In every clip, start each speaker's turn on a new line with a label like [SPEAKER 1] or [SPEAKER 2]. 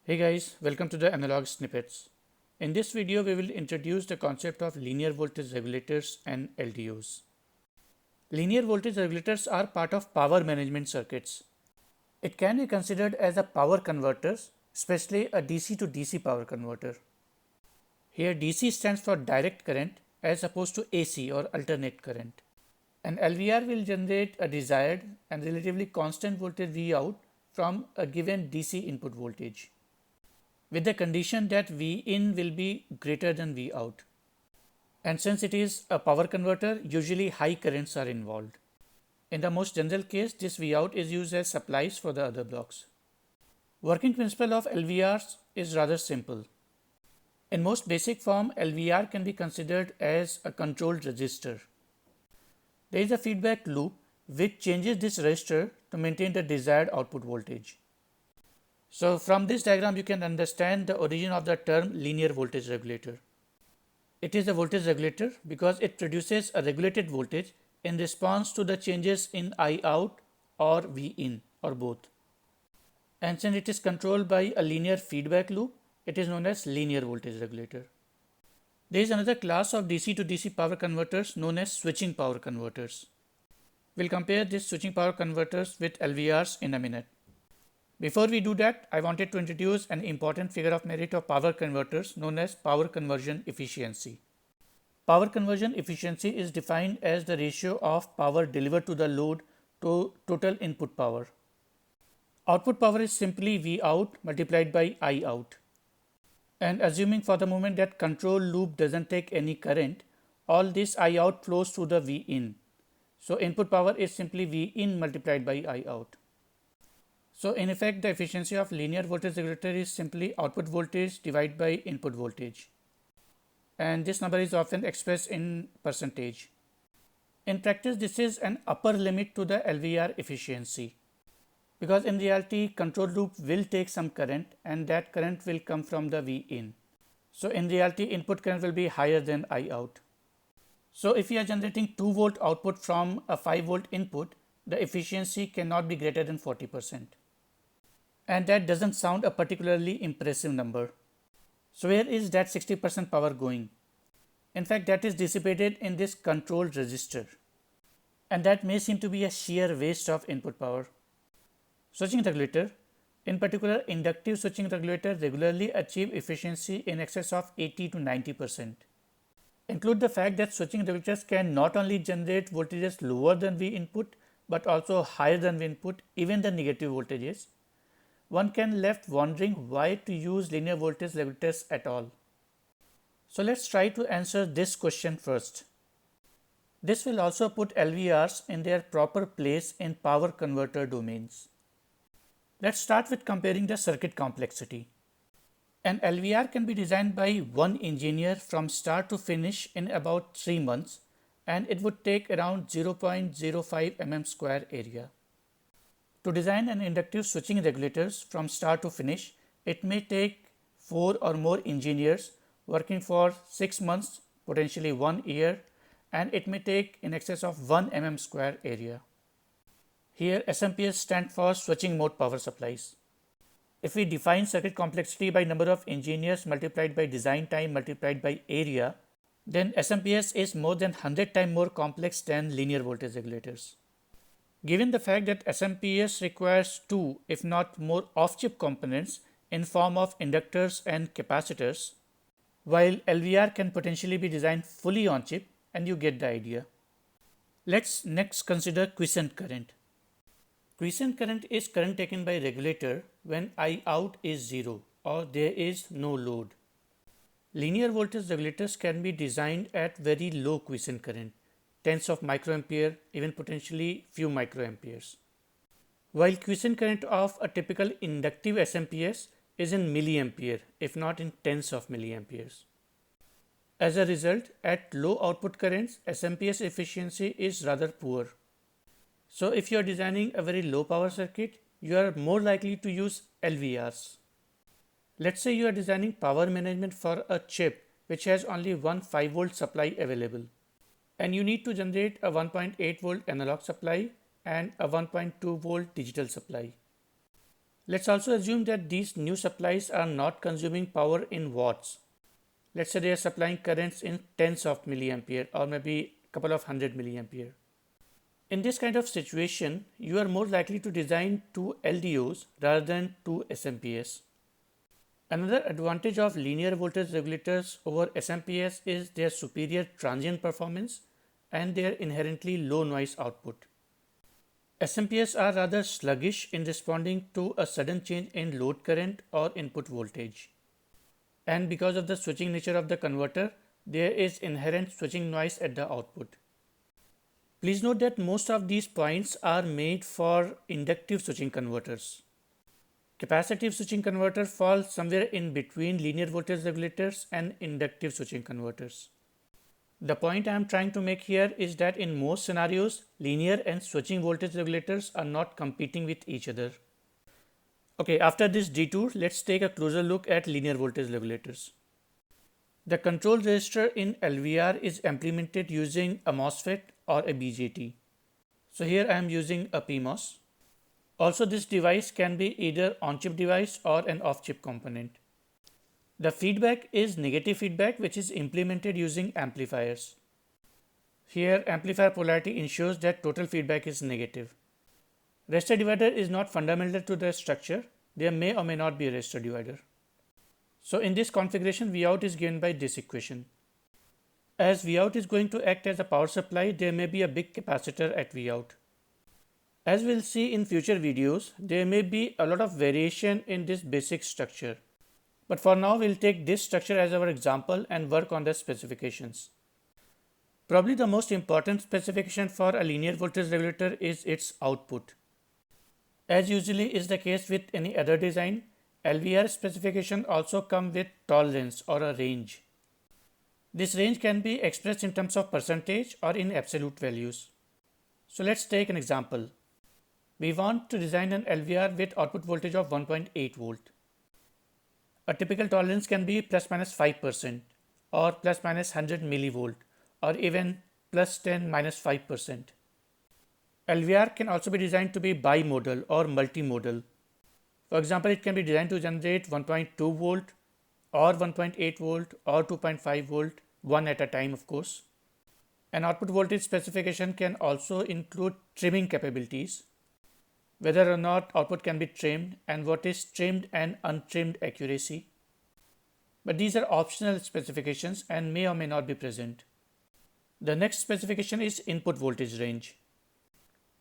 [SPEAKER 1] Hey guys, welcome to the analog snippets. In this video, we will introduce the concept of linear voltage regulators and LDOs. Linear voltage regulators are part of power management circuits. It can be considered as a power converter, especially a DC to DC power converter. Here DC stands for direct current as opposed to AC or alternate current. An LVR will generate a desired and relatively constant voltage Vout from a given DC input voltage, with the condition that V in will be greater than V out. And since it is a power converter, usually high currents are involved. In the most general case, this V out is used as supplies for the other blocks. Working principle of LVRs is rather simple. In most basic form, LVR can be considered as a controlled resistor. There is a feedback loop which changes this resistor to maintain the desired output voltage. So from this diagram you can understand the origin of the term linear voltage regulator. It is a voltage regulator because it produces a regulated voltage in response to the changes in I out or V in or both. And since it is controlled by a linear feedback loop, it is known as linear voltage regulator. There is another class of DC to DC power converters known as switching power converters. We'll compare these switching power converters with LVRs in a minute. Before we do that, I wanted to introduce an important figure of merit of power converters known as power conversion efficiency. Power conversion efficiency is defined as the ratio of power delivered to the load to total input power. Output power is simply V out multiplied by I out. And assuming for the moment that control loop doesn't take any current, all this I out flows through the V in. So input power is simply V in multiplied by I out. So in effect, the efficiency of linear voltage regulator is simply output voltage divided by input voltage. And this number is often expressed in percentage. In practice, this is an upper limit to the LVR efficiency, because in reality, control loop will take some current and that current will come from the V in. So in reality, input current will be higher than I out. So if we are generating 2 volt output from a 5 volt input, the efficiency cannot be greater than 40%. And that doesn't sound a particularly impressive number. So where is that 60% power going? In fact, that is dissipated in this controlled resistor. And that may seem to be a sheer waste of input power. Switching regulator, in particular inductive switching regulator, regularly achieve efficiency in excess of 80 to 90%. Include the fact that switching regulators can not only generate voltages lower than V input, but also higher than V input, even the negative voltages. One can left wondering why to use linear voltage regulators at all. So let's try to answer this question first. This will also put LVRs in their proper place in power converter domains. Let's start with comparing the circuit complexity. An LVR can be designed by one engineer from start to finish in about 3 months, and it would take around 0.05 mm square area. To design an inductive switching regulators from start to finish, it may take 4 or more engineers working for 6 months, potentially 1 year, and it may take in excess of 1 mm square area. Here SMPS stand for switching mode power supplies. If we define circuit complexity by number of engineers multiplied by design time multiplied by area, then SMPS is more than 100 times more complex than linear voltage regulators. Given the fact that SMPS requires 2 if not more off-chip components in form of inductors and capacitors, while LVR can potentially be designed fully on chip, and you get the idea. Let's next consider quiescent current. Quiescent current is current taken by regulator when I out is 0 or there is no load. Linear voltage regulators can be designed at very low quiescent current, tens of microampere, even potentially few microamperes, while quiescent current of a typical inductive SMPS is in milliampere, if not in tens of milliamperes. As a result, at low output currents, SMPS efficiency is rather poor. So if you are designing a very low power circuit, you are more likely to use LVRs. Let's say you are designing power management for a chip which has only one 5 volt supply available, and you need to generate a 1.8 volt analog supply and a 1.2 volt digital supply. Let's also assume that these new supplies are not consuming power in watts. Let's say they are supplying currents in tens of milliampere or maybe a couple of hundred milliampere. In this kind of situation, you are more likely to design two LDOs rather than two SMPS. Another advantage of linear voltage regulators over SMPS is their superior transient performance and their inherently low noise output. SMPS are rather sluggish in responding to a sudden change in load current or input voltage. And because of the switching nature of the converter, there is inherent switching noise at the output. Please note that most of these points are made for inductive switching converters. Capacitive switching converter falls somewhere in between linear voltage regulators and inductive switching converters. The point I am trying to make here is that in most scenarios, linear and switching voltage regulators are not competing with each other. Okay, after this detour, let's take a closer look at linear voltage regulators. The control resistor in LVR is implemented using a MOSFET or a BJT. So here I am using a PMOS. Also, this device can be either on-chip device or an off-chip component. The feedback is negative feedback, which is implemented using amplifiers. Here, amplifier polarity ensures that total feedback is negative. Resistor divider is not fundamental to the structure. There may or may not be a resistor divider. So in this configuration, Vout is given by this equation. As Vout is going to act as a power supply, there may be a big capacitor at Vout. As we'll see in future videos, there may be a lot of variation in this basic structure. But for now, we'll take this structure as our example and work on the specifications. Probably the most important specification for a linear voltage regulator is its output. As usually is the case with any other design, LVR specification also come with tolerance or a range. This range can be expressed in terms of percentage or in absolute values. So let's take an example. We want to design an LVR with output voltage of 1.8 volt. A typical tolerance can be plus minus 5% or plus minus 100 millivolt or even plus 10 minus 5%. LVR can also be designed to be bimodal or multimodal. For example, it can be designed to generate 1.2 volt or 1.8 volt or 2.5 volt, one at a time of course. An output voltage specification can also include trimming capabilities, whether or not output can be trimmed and what is trimmed and untrimmed accuracy. But these are optional specifications and may or may not be present. The next specification is input voltage range.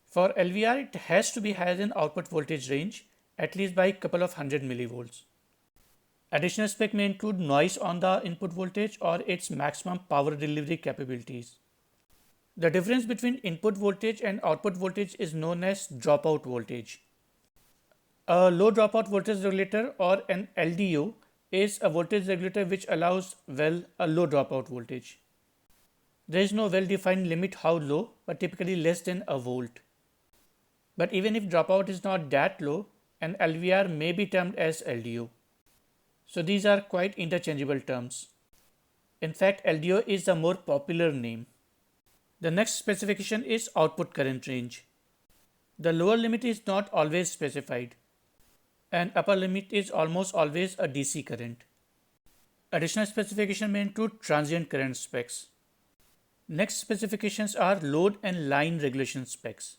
[SPEAKER 1] For LVR, it has to be higher than output voltage range, at least by a couple of hundred millivolts. Additional spec may include noise on the input voltage or its maximum power delivery capabilities. The difference between input voltage and output voltage is known as dropout voltage. A low dropout voltage regulator or an LDO is a voltage regulator which allows a low dropout voltage. There is no well-defined limit how low, but typically less than a volt. But even if dropout is not that low, an LVR may be termed as LDO. So these are quite interchangeable terms. In fact, LDO is the more popular name. The next specification is output current range. The lower limit is not always specified, and upper limit is almost always a DC current. Additional specification may include transient current specs. Next specifications are load and line regulation specs.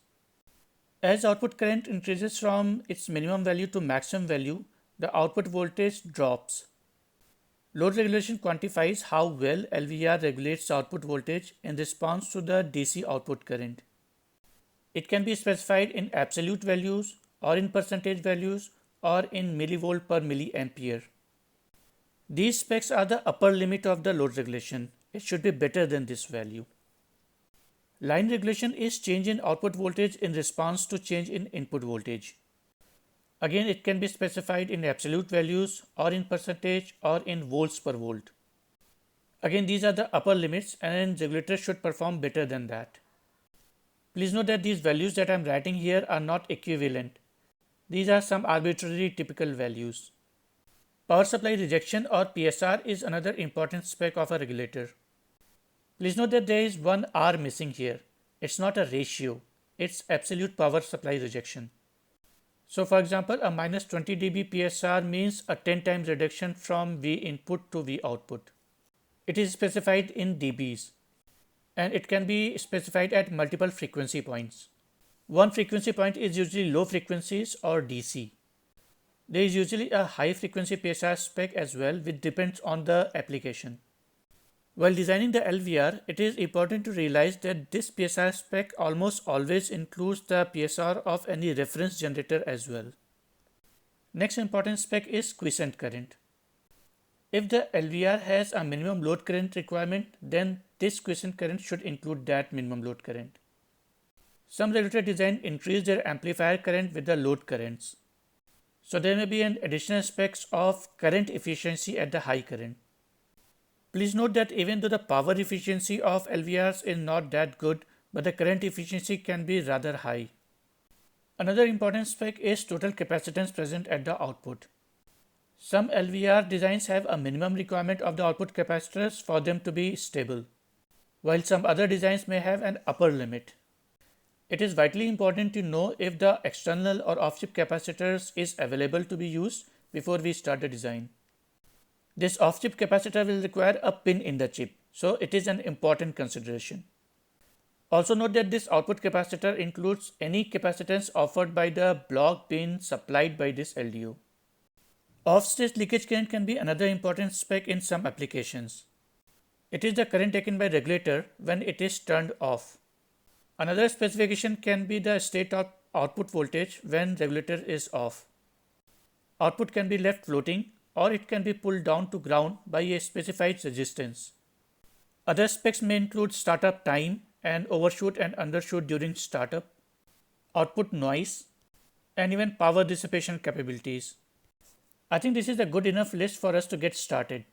[SPEAKER 1] As output current increases from its minimum value to maximum value, the output voltage drops. Load regulation quantifies how well LVR regulates output voltage in response to the DC output current. It can be specified in absolute values or in percentage values or in millivolt per milliampere. These specs are the upper limit of the load regulation. It should be better than this value. Line regulation is change in output voltage in response to change in input voltage. Again, it can be specified in absolute values or in percentage or in volts per volt. Again, these are the upper limits and regulators should perform better than that. Please note that these values that I am writing here are not equivalent. These are some arbitrary typical values. Power supply rejection or PSR is another important spec of a regulator. Please note that there is one R missing here. It's not a ratio, it's absolute power supply rejection. So for example, a minus 20 dB PSR means a 10 times reduction from V input to V output. It is specified in dBs and it can be specified at multiple frequency points. One frequency point is usually low frequencies or DC. There is usually a high frequency PSR spec as well, which depends on the application. While designing the LVR, it is important to realize that this PSR spec almost always includes the PSR of any reference generator as well. Next important spec is quiescent current. If the LVR has a minimum load current requirement, then this quiescent current should include that minimum load current. Some regulator design increase their amplifier current with the load currents. So there may be an additional specs of current efficiency at the high current. Please note that even though the power efficiency of LVRs is not that good, but the current efficiency can be rather high. Another important spec is total capacitance present at the output. Some LVR designs have a minimum requirement of the output capacitors for them to be stable, while some other designs may have an upper limit. It is vitally important to know if the external or off-chip capacitors is available to be used before we start the design. This off-chip capacitor will require a pin in the chip, so it is an important consideration. Also note that this output capacitor includes any capacitance offered by the block pin supplied by this LDO. Off-stage leakage current can be another important spec in some applications. It is the current taken by regulator when it is turned off. Another specification can be the state of output voltage when regulator is off. Output can be left floating or it can be pulled down to ground by a specified resistance. Other specs may include startup time and overshoot and undershoot during startup, output noise, and even power dissipation capabilities. I think this is a good enough list for us to get started.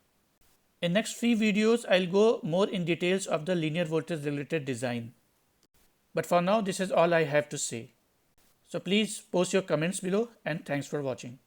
[SPEAKER 1] In next few videos, I'll go more in details of the linear voltage regulator design. But for now, this is all I have to say. So please post your comments below and thanks for watching.